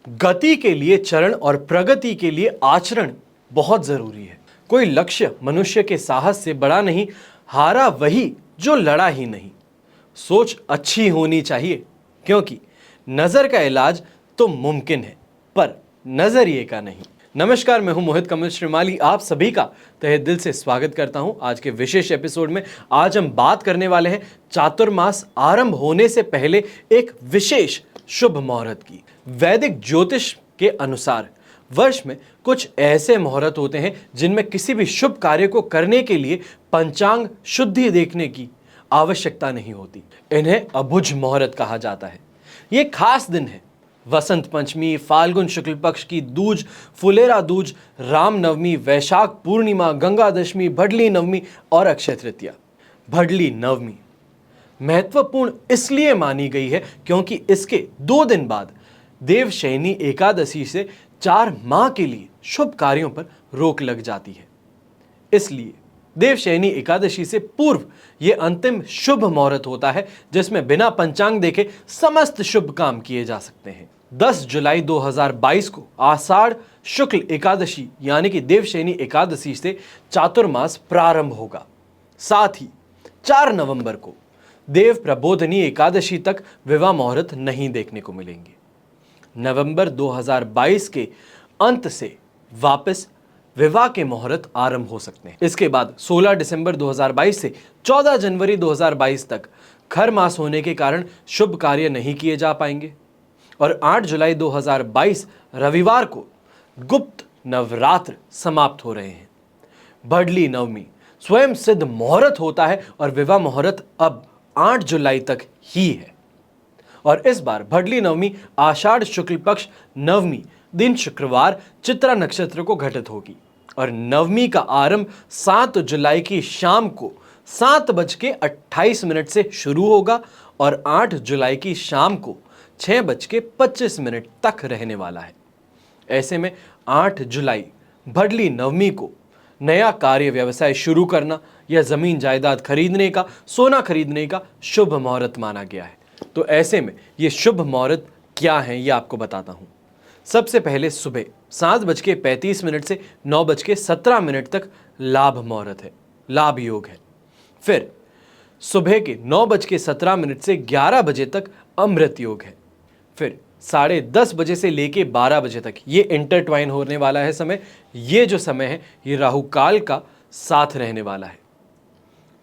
गति के लिए चरण और प्रगति के लिए आचरण बहुत जरूरी है। कोई लक्ष्य मनुष्य के साहस से बड़ा नहीं, हारा वही जो लड़ा ही नहीं। सोच अच्छी होनी चाहिए, क्योंकि नजर का इलाज तो मुमकिन है, पर नजरिए का नहीं। नमस्कार, मैं हूं मोहित कमल श्रीमाली। आप सभी का तहे दिल से स्वागत करता हूं आज के विशेष एपिसोड में। आज हम बात करने वाले हैं चातुर्मास आरंभ होने से पहले एक विशेष शुभ मुहूर्त की। वैदिक ज्योतिष के अनुसार वर्ष में कुछ ऐसे मुहूर्त होते हैं जिनमें किसी भी शुभ कार्य को करने के लिए पंचांग शुद्धि देखने की आवश्यकता नहीं होती। इन्हें अभुज मुहूर्त कहा जाता है। ये खास दिन है वसंत पंचमी, फाल्गुन शुक्ल पक्ष की दूज, फुलेरा दूज, रामनवमी, वैशाख पूर्णिमा, गंगा दशमी, भडली नवमी और अक्षय तृतीया। भडली नवमी महत्वपूर्ण इसलिए मानी गई है क्योंकि इसके 2 दिन बाद देवशयनी एकादशी से 4 माह के लिए शुभ कार्यों पर रोक लग जाती है। इसलिए देवशयनी एकादशी से पूर्व यह अंतिम शुभ मुहूर्त होता है जिसमें बिना पंचांग देखे समस्त शुभ काम किए जा सकते हैं। 10 जुलाई 2022 को आषाढ़ शुक्ल एकादशी यानी कि देवशयनी एकादशी से चातुर्मास प्रारंभ होगा। साथ ही 4 नवंबर को देव प्रबोधनी एकादशी तक विवाह मुहूर्त नहीं देखने को मिलेंगे। नवंबर 2022 के अंत से वापस विवाह के मुहूर्त आरंभ हो सकते हैं। इसके बाद 16 दिसंबर 2022 से 14 जनवरी 2022 तक खर मास होने के कारण शुभ कार्य नहीं किए जा पाएंगे और 8 जुलाई 2022 रविवार को गुप्त नवरात्र समाप्त हो रहे हैं। भडली नवमी स्वयं सिद्ध मुहूर्त होता है और विवाह मुहूर्त अब 8 जुलाई तक ही है। और इस बार भडली नवमी आषाढ़ शुक्ल पक्ष नवमी दिन शुक्रवार चित्रा नक्षत्र को घटित होगी और नवमी का आरंभ 7 जुलाई की शाम को 7:28 से शुरू होगा और 8 जुलाई की शाम को 6:25 तक रहने वाला है। ऐसे में 8 जुलाई भडली नवमी को नया कार्य व्यवसाय शुरू करना या जमीन जायदाद खरीदने का, सोना खरीदने का शुभ मुहूर्त माना गया है। तो ऐसे में ये शुभ मुहूर्त क्या हैं ये आपको बताता हूं। सबसे पहले सुबह 7:35 से 9:17 तक लाभ मुहूर्त है, लाभ योग है। फिर सुबह के 9:17 से 11 बजे तक अमृत योग है। फिर 10:30 बजे से लेके 12 बजे तक ये इंटरट्वाइन होने वाला है समय। ये जो समय है ये राहु काल का साथ रहने वाला है।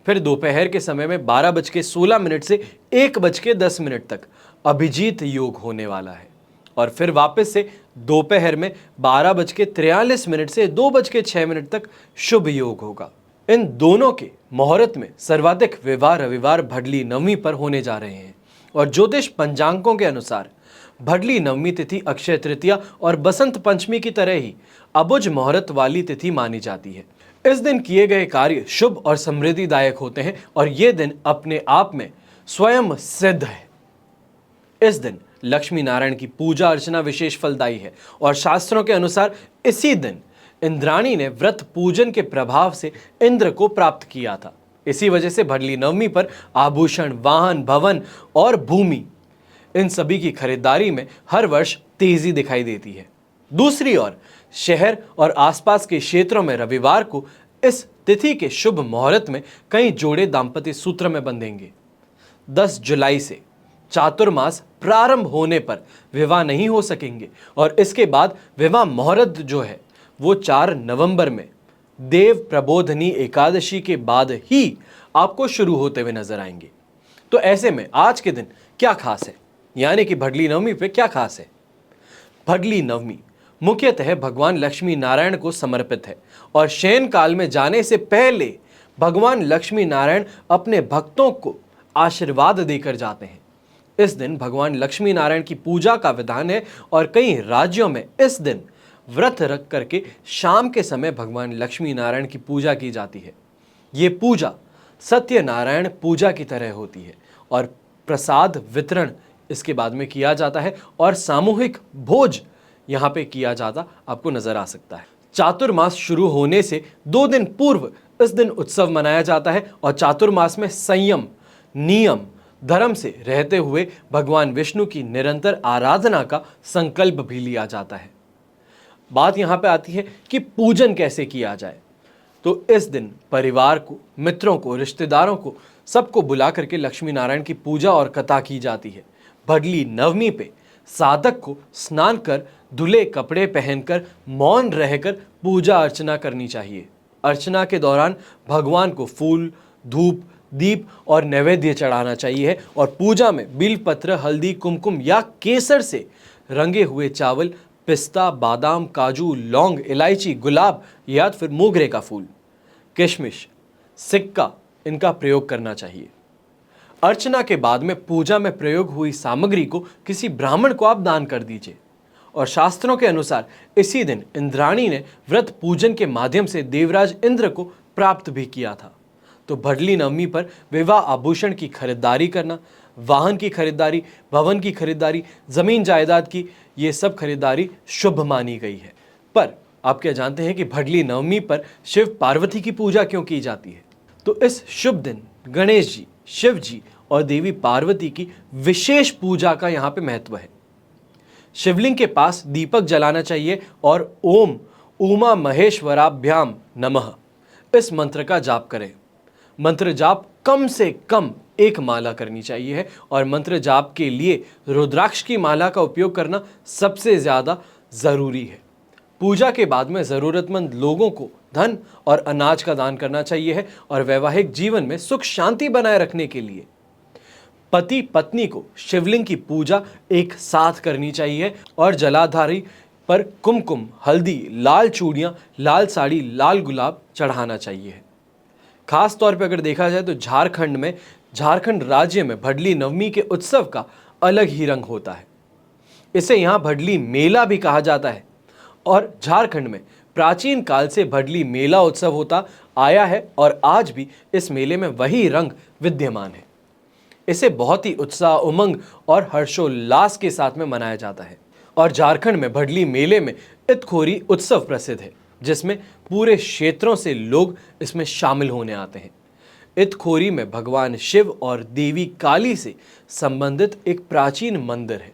फिर दोपहर के समय में 12:16 से 1:10 तक अभिजीत योग होने वाला है और फिर वापस से दोपहर में 12:43 से 2:06 तक शुभ योग होगा। इन दोनों के मुहूर्त में सर्वाधिक विवाह रविवार भडली नवमी पर होने जा रहे हैं और ज्योतिष पंचांगों के अनुसार भडली नवमी तिथि अक्षय तृतीया और बसंत पंचमी की तरह ही अबुझ मुहूर्त वाली तिथि मानी जाती है। इस दिन किए गए कार्य शुभ और समृद्धिदायक होते हैं और ये दिन अपने आप में स्वयं सिद्ध है। इस दिन लक्ष्मी नारायण की पूजा अर्चना विशेष फलदायी है और शास्त्रों के अनुसार इसी दिन इंद्राणी ने व्रत पूजन के प्रभाव से इंद्र को प्राप्त किया था। इसी वजह से भडली नवमी पर आभूषण, वाहन, भवन और भूमि इन सभी की खरीदारी में हर वर्ष तेजी दिखाई देती है। दूसरी ओर शहर और आसपास के क्षेत्रों में रविवार को इस तिथि के शुभ मुहूर्त में कई जोड़े दाम्पत्य सूत्र में बंधेंगे। 10 जुलाई से चातुर्मास प्रारंभ होने पर विवाह नहीं हो सकेंगे और इसके बाद विवाह मुहूर्त जो है वो 4 नवंबर में देव प्रबोधनी एकादशी के बाद ही आपको शुरू होते हुए नजर आएंगे। तो ऐसे में आज के दिन क्या खास है, यानी कि भडली नवमी पे क्या खास है। भडली नवमी मुख्यतः भगवान लक्ष्मी नारायण को समर्पित है और शयन काल में जाने से पहले भगवान लक्ष्मी नारायण अपने भक्तों को आशीर्वाद देकर जाते हैं। इस दिन भगवान लक्ष्मी नारायण की पूजा का विधान है और कई राज्यों में इस दिन व्रत रख करके शाम के समय भगवान लक्ष्मी नारायण की पूजा की जाती है। ये पूजा सत्यनारायण पूजा की तरह होती है और प्रसाद वितरण इसके बाद में किया जाता है और सामूहिक भोज यहाँ पे किया जाता आपको नजर आ सकता है। चातुर्मास शुरू होने से 2 दिन पूर्व इस दिन उत्सव मनाया जाता है और चातुर्मास में संयम, नियम, धर्म से रहते हुए भगवान विष्णु की निरंतर आराधना का संकल्प भी लिया जाता है। बात यहाँ पे आती है कि पूजन कैसे किया जाए। तो इस दिन परिवार को, मित्रों को, रिश्तेदारों को, सबको बुला करके लक्ष्मी नारायण की पूजा और कथा की जाती है। भडली नवमी पे साधक को स्नान कर, धुले कपड़े पहनकर, मौन रहकर पूजा अर्चना करनी चाहिए। अर्चना के दौरान भगवान को फूल, धूप, दीप और नैवेद्य चढ़ाना चाहिए और पूजा में बिलपत्र, हल्दी, कुमकुम या केसर से रंगे हुए चावल, पिस्ता, बादाम, काजू, लौंग, इलायची, गुलाब या फिर मोगरे का फूल, किशमिश, सिक्का, इनका प्रयोग करना चाहिए। अर्चना के बाद में पूजा में प्रयोग हुई सामग्री को किसी ब्राह्मण को आप दान कर दीजिए। और शास्त्रों के अनुसार इसी दिन इंद्राणी ने व्रत पूजन के माध्यम से देवराज इंद्र को प्राप्त भी किया था। तो भडली नवमी पर विवाह आभूषण की खरीदारी करना, वाहन की खरीदारी, भवन की खरीदारी, जमीन जायदाद की, ये सब खरीदारी शुभ मानी गई है। पर आप क्या जानते हैं कि भडली नवमी पर शिव पार्वती की पूजा क्यों की जाती है? तो इस शुभ दिन गणेश जी, शिव जी और देवी पार्वती की विशेष पूजा का यहाँ पे महत्व है। शिवलिंग के पास दीपक जलाना चाहिए और ओम उमा महेश्वराभ्याम नमः इस मंत्र का जाप करें। मंत्र जाप कम से कम एक माला करनी चाहिए और मंत्र जाप के लिए रुद्राक्ष की माला का उपयोग करना सबसे ज़्यादा ज़रूरी है। पूजा के बाद में ज़रूरतमंद लोगों को धन और अनाज का दान करना चाहिए और वैवाहिक जीवन में सुख शांति बनाए रखने के लिए पति पत्नी को शिवलिंग की पूजा एक साथ करनी चाहिए और जलाधारी पर कुमकुम, हल्दी, लाल चूड़ियाँ, लाल साड़ी, लाल गुलाब चढ़ाना चाहिए। खास तौर पे अगर देखा जाए तो झारखंड राज्य में भडली नवमी के उत्सव का अलग ही रंग होता है। इसे यहाँ भडली मेला भी कहा जाता है और झारखंड में प्राचीन काल से भडली मेला उत्सव होता आया है और आज भी इस मेले में वही रंग विद्यमान है। इसे बहुत ही उत्साह, उमंग और हर्षोल्लास के साथ में मनाया जाता है। और झारखंड में भडली मेले में इतखोरी उत्सव प्रसिद्ध है, जिसमें पूरे क्षेत्रों से लोग इसमें शामिल होने आते हैं। इतखोरी में भगवान शिव और देवी काली से संबंधित एक प्राचीन मंदिर है,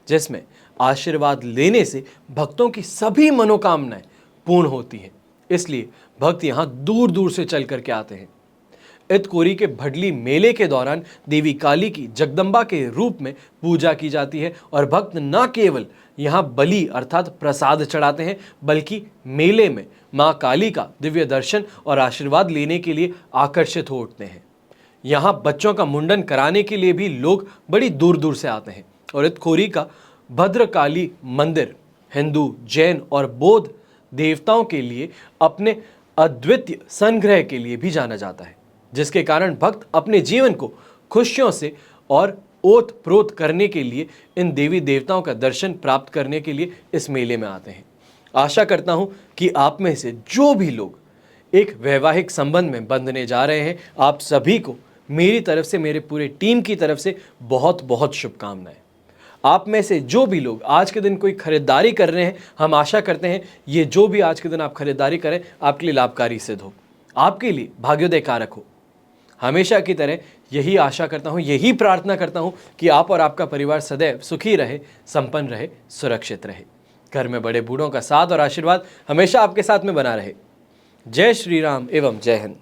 जिसमें आशीर्वाद लेने से भक्तों की सभी मनोकामनाएं पूर्ण होती हैं। इसलिए भक्त यहाँ दूर दूर से चल करके आते हैं। इतखोरी के भडली मेले के दौरान देवी काली की जगदम्बा के रूप में पूजा की जाती है और भक्त न केवल यहाँ बलि अर्थात प्रसाद चढ़ाते हैं, बल्कि मेले में माँ काली का दिव्य दर्शन और आशीर्वाद लेने के लिए आकर्षित हो उठते हैं। यहाँ बच्चों का मुंडन कराने के लिए भी लोग बड़ी दूर दूर से आते हैं। और इतखोरी का भद्रकाली मंदिर हिंदू, जैन और बौद्ध देवताओं के लिए अपने अद्वितीय संग्रह के लिए भी जाना जाता है, जिसके कारण भक्त अपने जीवन को खुशियों से और ओत प्रोत करने के लिए इन देवी देवताओं का दर्शन प्राप्त करने के लिए इस मेले में आते हैं। आशा करता हूं कि आप में से जो भी लोग एक वैवाहिक संबंध में बंधने जा रहे हैं, आप सभी को मेरी तरफ से, मेरे पूरे टीम की तरफ से बहुत बहुत शुभकामनाएं। आप में से जो भी लोग आज के दिन कोई खरीदारी कर रहे हैं, हम आशा करते हैं ये जो भी आज के दिन आप खरीदारी करें आपके लिए लाभकारी सिद्ध हो, आपके लिए भाग्योदय कारक हो। हमेशा की तरह यही आशा करता हूँ, यही प्रार्थना करता हूँ कि आप और आपका परिवार सदैव सुखी रहे, संपन्न रहे, सुरक्षित रहे। घर में बड़े बूढ़ों का साथ और आशीर्वाद हमेशा आपके साथ में बना रहे। जय श्री राम एवं जय हिंद।